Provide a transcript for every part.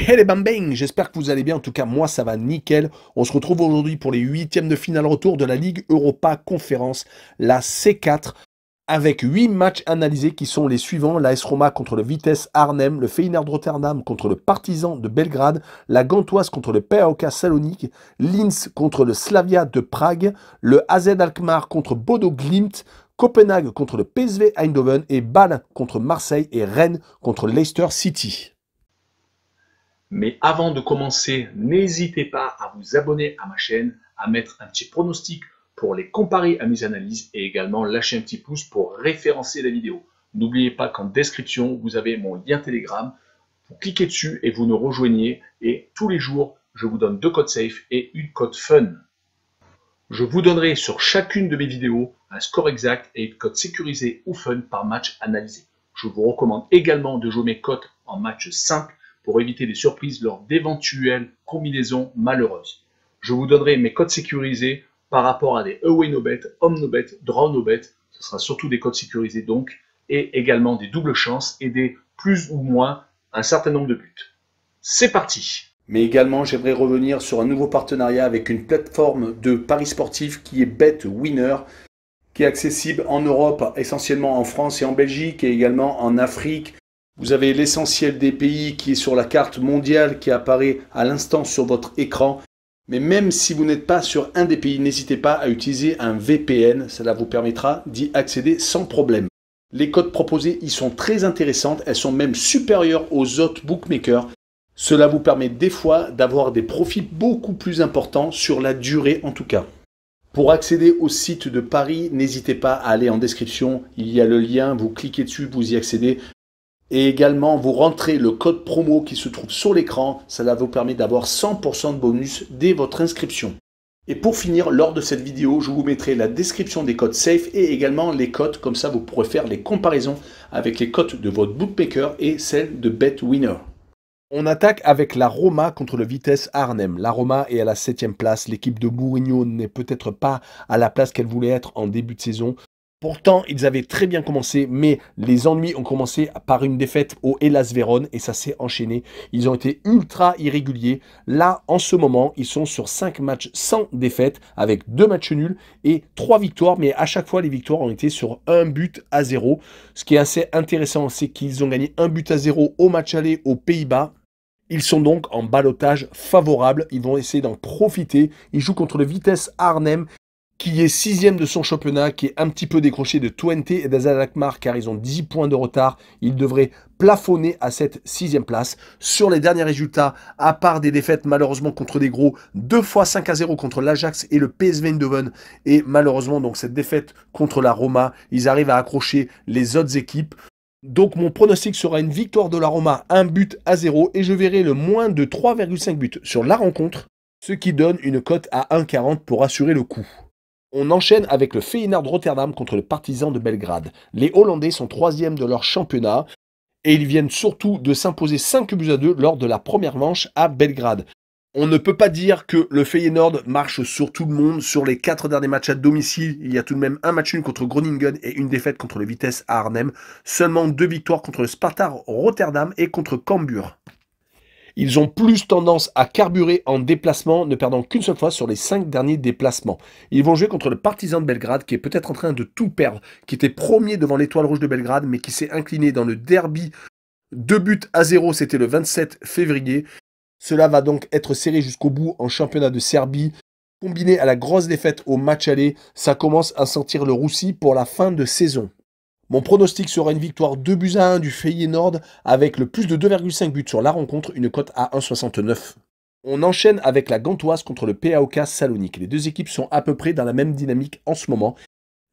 Hey les bang, j'espère que vous allez bien, en tout cas moi ça va nickel. On se retrouve aujourd'hui pour les huitièmes de finale retour de la Ligue Europa Conférence, la C4, avec 8 matchs analysés qui sont les suivants: l'AS Roma contre le Vitesse Arnhem, le Feyenoord Rotterdam contre le Partizan de Belgrade, la Gantoise contre le PAOK Salonique, Linz contre le Slavia de Prague, le AZ Alkmaar contre Bodo Glimt, Copenhague contre le PSV Eindhoven et Bâle contre Marseille et Rennes contre Leicester City. Mais avant de commencer, n'hésitez pas à vous abonner à ma chaîne, à mettre un petit pronostic pour les comparer à mes analyses et également lâcher un petit pouce pour référencer la vidéo. N'oubliez pas qu'en description, vous avez mon lien Telegram. Vous cliquez dessus et vous nous rejoignez. Et tous les jours, je vous donne 2 codes safe et une code fun. Je vous donnerai sur chacune de mes vidéos un score exact et une code sécurisé ou fun par match analysé. Je vous recommande également de jouer mes cotes en match simple pour éviter des surprises lors d'éventuelles combinaisons malheureuses. Je vous donnerai mes codes sécurisés par rapport à des away no bet, home no bet, draw no bet. Ce sera surtout des codes sécurisés donc, et également des doubles chances et des plus ou moins un certain nombre de buts. C'est parti! Mais également, j'aimerais revenir sur un nouveau partenariat avec une plateforme de paris sportifs qui est BetWinner, qui est accessible en Europe, essentiellement en France et en Belgique, et également en Afrique. Vous avez l'essentiel des pays qui est sur la carte mondiale qui apparaît à l'instant sur votre écran. Mais même si vous n'êtes pas sur un des pays, n'hésitez pas à utiliser un VPN. Cela vous permettra d'y accéder sans problème. Les cotes proposées y sont très intéressantes. Elles sont même supérieures aux autres bookmakers. Cela vous permet des fois d'avoir des profits beaucoup plus importants sur la durée en tout cas. Pour accéder au site de Paris, n'hésitez pas à aller en description. Il y a le lien, vous cliquez dessus, vous y accédez. Et également, vous rentrez le code promo qui se trouve sur l'écran. Cela vous permet d'avoir 100% de bonus dès votre inscription. Et pour finir, lors de cette vidéo, je vous mettrai la description des codes safe et également les cotes. Comme ça, vous pourrez faire les comparaisons avec les cotes de votre bookmaker et celles de BetWinner. On attaque avec la Roma contre le Vitesse Arnhem. La Roma est à la 7e place. L'équipe de Mourinho n'est peut-être pas à la place qu'elle voulait être en début de saison. Pourtant, ils avaient très bien commencé, mais les ennuis ont commencé par une défaite au Hellas Vérone et ça s'est enchaîné. Ils ont été ultra irréguliers. Là, en ce moment, ils sont sur 5 matchs sans défaite avec 2 matchs nuls et 3 victoires. Mais à chaque fois, les victoires ont été sur 1-0. Ce qui est assez intéressant, c'est qu'ils ont gagné 1-0 au match aller aux Pays-Bas. Ils sont donc en ballottage favorable. Ils vont essayer d'en profiter. Ils jouent contre le Vitesse Arnhem, qui est 6e de son championnat, qui est un petit peu décroché de Twente et d'AZ Alkmaar, car ils ont 10 points de retard. Ils devraient plafonner à cette 6e place. Sur les derniers résultats, à part des défaites malheureusement contre des gros, 2 fois 5-0 contre l'Ajax et le PSV Eindhoven, et malheureusement donc cette défaite contre la Roma, ils arrivent à accrocher les autres équipes. Donc mon pronostic sera une victoire de la Roma, 1-0, et je verrai le moins de 3,5 buts sur la rencontre, ce qui donne une cote à 1,40 pour assurer le coup. On enchaîne avec le Feyenoord Rotterdam contre le Partizan de Belgrade. Les Hollandais sont 3e de leur championnat et ils viennent surtout de s'imposer 5-2 lors de la première manche à Belgrade. On ne peut pas dire que le Feyenoord marche sur tout le monde. Sur les 4 derniers matchs à domicile, il y a tout de même un match nul contre Groningen et une défaite contre le Vitesse Arnhem. Seulement 2 victoires contre le Sparta Rotterdam et contre Cambuur. Ils ont plus tendance à carburer en déplacement, ne perdant qu'une seule fois sur les 5 derniers déplacements. Ils vont jouer contre le Partizan de Belgrade, qui est peut-être en train de tout perdre, qui était premier devant l'Étoile Rouge de Belgrade, mais qui s'est incliné dans le derby 2-0, c'était le 27 février. Cela va donc être serré jusqu'au bout en championnat de Serbie. Combiné à la grosse défaite au match aller, ça commence à sentir le roussi pour la fin de saison. Mon pronostic sera une victoire 2-1 du Feyenoord avec le plus de 2,5 buts sur la rencontre, une cote à 1,69. On enchaîne avec la Gantoise contre le PAOK Salonique. Les deux équipes sont à peu près dans la même dynamique en ce moment.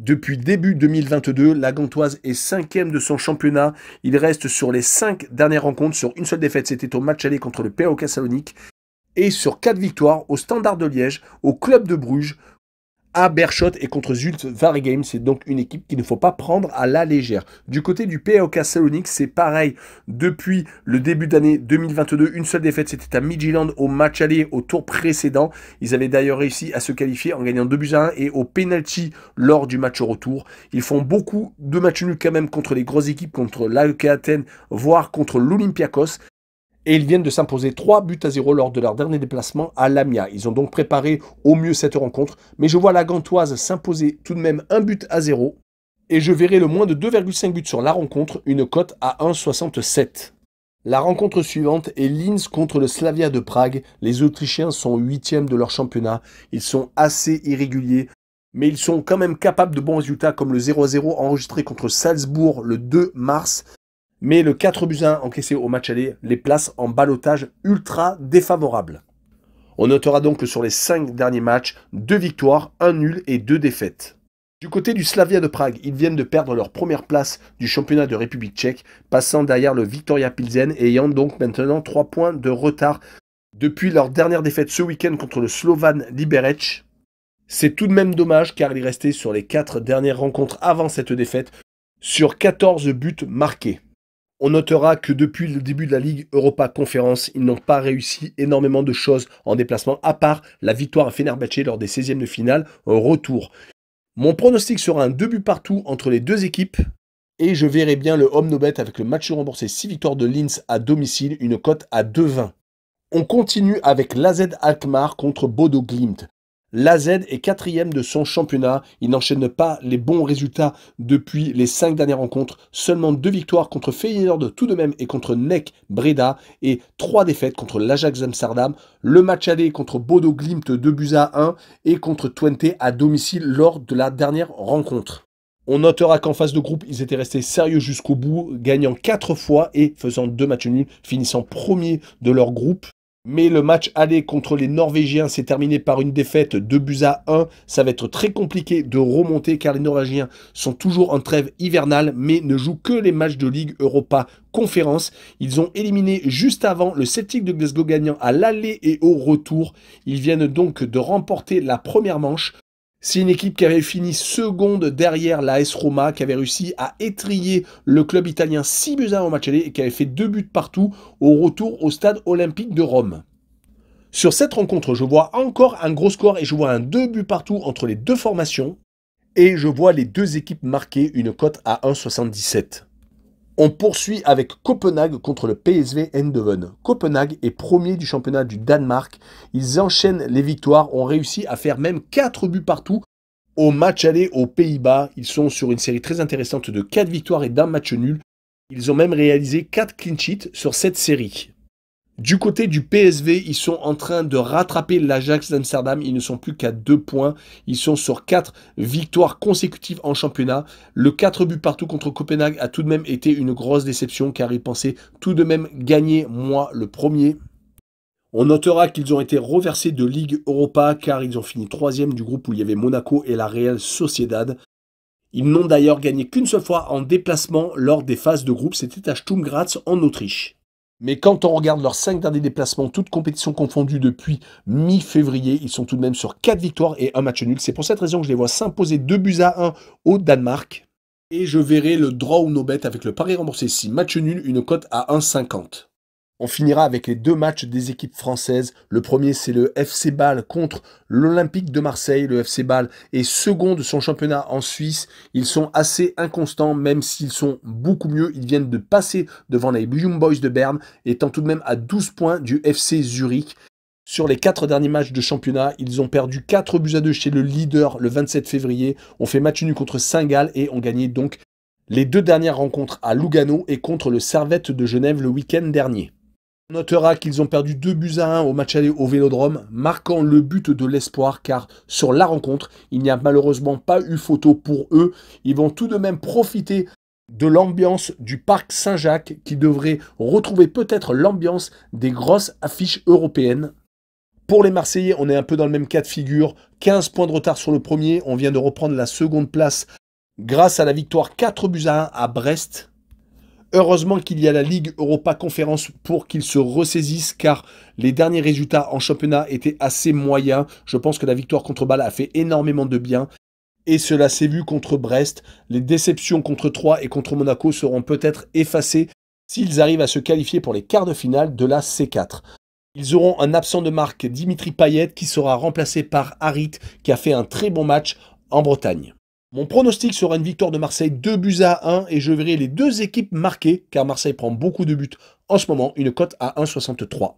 Depuis début 2022, la Gantoise est 5e de son championnat. Il reste sur les 5 dernières rencontres sur une seule défaite. C'était au match aller contre le PAOK Salonique. Et sur 4 victoires au Standard de Liège, au Club de Bruges, à Beerschot et contre Zulte Waregem. C'est donc une équipe qu'il ne faut pas prendre à la légère. Du côté du PAOK Salonique, c'est pareil. Depuis le début d'année 2022, une seule défaite, c'était à Midtjylland au match aller au tour précédent. Ils avaient d'ailleurs réussi à se qualifier en gagnant 2-1 et au penalty lors du match retour. Ils font beaucoup de matchs nuls quand même contre les grosses équipes, contre l'AEK Athènes, voire contre l'Olympiakos. Et ils viennent de s'imposer 3-0 lors de leur dernier déplacement à Lamia. Ils ont donc préparé au mieux cette rencontre. Mais je vois la Gantoise s'imposer tout de même 1-0. Et je verrai le moins de 2,5 buts sur la rencontre, une cote à 1,67. La rencontre suivante est Linz contre le Slavia de Prague. Les Autrichiens sont 8e de leur championnat. Ils sont assez irréguliers, mais ils sont quand même capables de bons résultats comme le 0-0 enregistré contre Salzbourg le 2 mars. Mais le 4-1 encaissé au match aller les place en ballottage ultra défavorable. On notera donc que sur les 5 derniers matchs, 2 victoires, 1 nul et 2 défaites. Du côté du Slavia de Prague, ils viennent de perdre leur première place du championnat de République tchèque, passant derrière le Viktoria Pilsen et ayant donc maintenant 3 points de retard depuis leur dernière défaite ce week-end contre le Slovan Liberec. C'est tout de même dommage car il est resté sur les 4 dernières rencontres avant cette défaite sur 14 buts marqués. On notera que depuis le début de la Ligue Europa Conference, ils n'ont pas réussi énormément de choses en déplacement, à part la victoire à Fenerbahçe lors des 16e de finale retour. Mon pronostic sera un 2 buts partout entre les deux équipes et je verrai bien le home no bet avec le match remboursé 6 victoires de Linz à domicile, une cote à 2,20. On continue avec l'AZ Alkmaar contre Bodo Glimt. L'AZ est 4e de son championnat, il n'enchaîne pas les bons résultats depuis les 5 dernières rencontres, seulement 2 victoires contre Feyenoord tout de même et contre NEC Breda et 3 défaites contre l'Ajax Amsterdam, le match aller contre Bodo Glimt 2-1 et contre Twente à domicile lors de la dernière rencontre. On notera qu'en phase de groupe, ils étaient restés sérieux jusqu'au bout, gagnant 4 fois et faisant 2 matchs nuls, finissant premier de leur groupe. Mais le match aller contre les Norvégiens s'est terminé par une défaite 2-1. Ça va être très compliqué de remonter car les Norvégiens sont toujours en trêve hivernale mais ne jouent que les matchs de Ligue Europa Conférence. Ils ont éliminé juste avant le Celtic de Glasgow gagnant à l'aller et au retour. Ils viennent donc de remporter la première manche. C'est une équipe qui avait fini seconde derrière la AS Roma, qui avait réussi à étriller le club italien 6-1 au match aller et qui avait fait 2 buts partout au retour au stade olympique de Rome. Sur cette rencontre, je vois encore un gros score et je vois un 2 buts partout entre les deux formations. Et je vois les deux équipes marquer une cote à 1,77. On poursuit avec Copenhague contre le PSV Eindhoven. Copenhague est premier du championnat du Danemark. Ils enchaînent les victoires, ont réussi à faire même 4 buts partout au match aller aux Pays-Bas. Ils sont sur une série très intéressante de 4 victoires et d'un match nul. Ils ont même réalisé 4 clean sheets sur cette série. Du côté du PSV, ils sont en train de rattraper l'Ajax d'Amsterdam. Ils ne sont plus qu'à 2 points. Ils sont sur 4 victoires consécutives en championnat. Le 4 buts partout contre Copenhague a tout de même été une grosse déception car ils pensaient tout de même gagner, moi, le premier. On notera qu'ils ont été reversés de Ligue Europa car ils ont fini 3e du groupe où il y avait Monaco et la Real Sociedad. Ils n'ont d'ailleurs gagné qu'une seule fois en déplacement lors des phases de groupe. C'était à Sturm Graz en Autriche. Mais quand on regarde leurs 5 derniers déplacements, toutes compétitions confondues depuis mi-février, ils sont tout de même sur 4 victoires et un match nul. C'est pour cette raison que je les vois s'imposer 2-1 au Danemark. Et je verrai le draw ou no bet avec le pari remboursé 6 match nul, une cote à 1,50. On finira avec les 2 matchs des équipes françaises. Le premier, c'est le FC Bâle contre l'Olympique de Marseille. Le FC Bâle est second de son championnat en Suisse. Ils sont assez inconstants, même s'ils sont beaucoup mieux. Ils viennent de passer devant les Young Boys de Berne, étant tout de même à 12 points du FC Zurich. Sur les 4 derniers matchs de championnat, ils ont perdu 4-2 chez le leader le 27 février. On fait match nul contre Saint-Gall et ont gagné donc les 2 dernières rencontres à Lugano et contre le Servette de Genève le week-end dernier. On notera qu'ils ont perdu 2-1 au match aller au Vélodrome, marquant le but de l'espoir car sur la rencontre, il n'y a malheureusement pas eu photo pour eux. Ils vont tout de même profiter de l'ambiance du parc Saint-Jacques qui devrait retrouver peut-être l'ambiance des grosses affiches européennes. Pour les Marseillais, on est un peu dans le même cas de figure. 15 points de retard sur le premier, on vient de reprendre la seconde place grâce à la victoire 4-1 à Brest. Heureusement qu'il y a la Ligue Europa Conférence pour qu'ils se ressaisissent car les derniers résultats en championnat étaient assez moyens. Je pense que la victoire contre Bâle a fait énormément de bien. Et cela s'est vu contre Brest. Les déceptions contre Troyes et contre Monaco seront peut-être effacées s'ils arrivent à se qualifier pour les quarts de finale de la C4. Ils auront un absent de marque, Dimitri Payet, qui sera remplacé par Harit, qui a fait un très bon match en Bretagne. Mon pronostic sera une victoire de Marseille 2-1 et je verrai les deux équipes marquer car Marseille prend beaucoup de buts en ce moment, une cote à 1,63.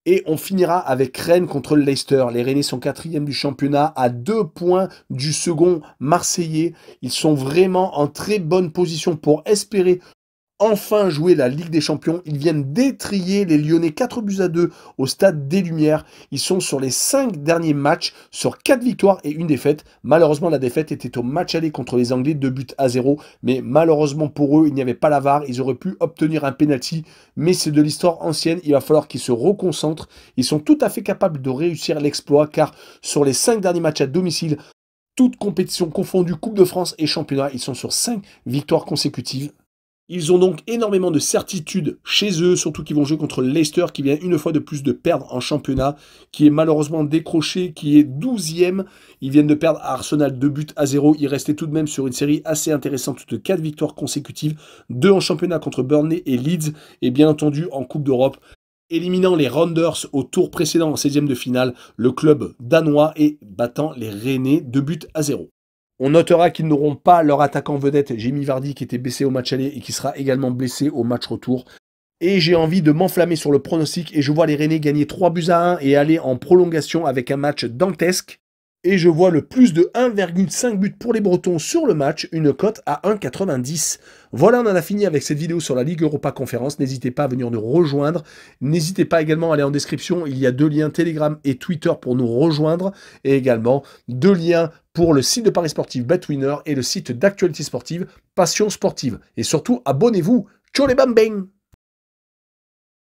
Et on finira avec Rennes contre le Leicester. Les Rennais sont 4e du championnat à 2 points du second Marseillais. Ils sont vraiment en très bonne position pour espérer enfin jouer la Ligue des Champions. Ils viennent d'étriller les Lyonnais 4-2 au stade des Lumières. Ils sont sur les 5 derniers matchs, sur 4 victoires et une défaite. Malheureusement, la défaite était au match aller contre les Anglais, 2-0. Mais malheureusement pour eux, il n'y avait pas la VAR. Ils auraient pu obtenir un penalty, mais c'est de l'histoire ancienne. Il va falloir qu'ils se reconcentrent. Ils sont tout à fait capables de réussir l'exploit, car sur les 5 derniers matchs à domicile, toutes compétitions confondues, Coupe de France et Championnat, ils sont sur 5 victoires consécutives. Ils ont donc énormément de certitude chez eux, surtout qu'ils vont jouer contre Leicester qui vient une fois de plus de perdre en championnat, qui est malheureusement décroché, qui est 12e. Ils viennent de perdre à Arsenal 2-0. Ils restaient tout de même sur une série assez intéressante de 4 victoires consécutives, 2 en championnat contre Burnley et Leeds, et bien entendu en Coupe d'Europe, éliminant les Rounders au tour précédent en 16e de finale, le club danois, et battant les Rennais 2-0. On notera qu'ils n'auront pas leur attaquant vedette, Jamie Vardy, qui était blessé au match aller et qui sera également blessé au match retour. Et j'ai envie de m'enflammer sur le pronostic et je vois les Rennais gagner 3-1 et aller en prolongation avec un match dantesque. Et je vois le plus de 1,5 but pour les Bretons sur le match, une cote à 1,90. Voilà, on en a fini avec cette vidéo sur la Ligue Europa Conférence. N'hésitez pas à venir nous rejoindre. N'hésitez pas également à aller en description. Il y a 2 liens Telegram et Twitter pour nous rejoindre. Et également 2 liens pour le site de Paris Sportif BetWinner et le site d'actualité sportive Passion Sportive. Et surtout, abonnez-vous. Ciao les bam bang!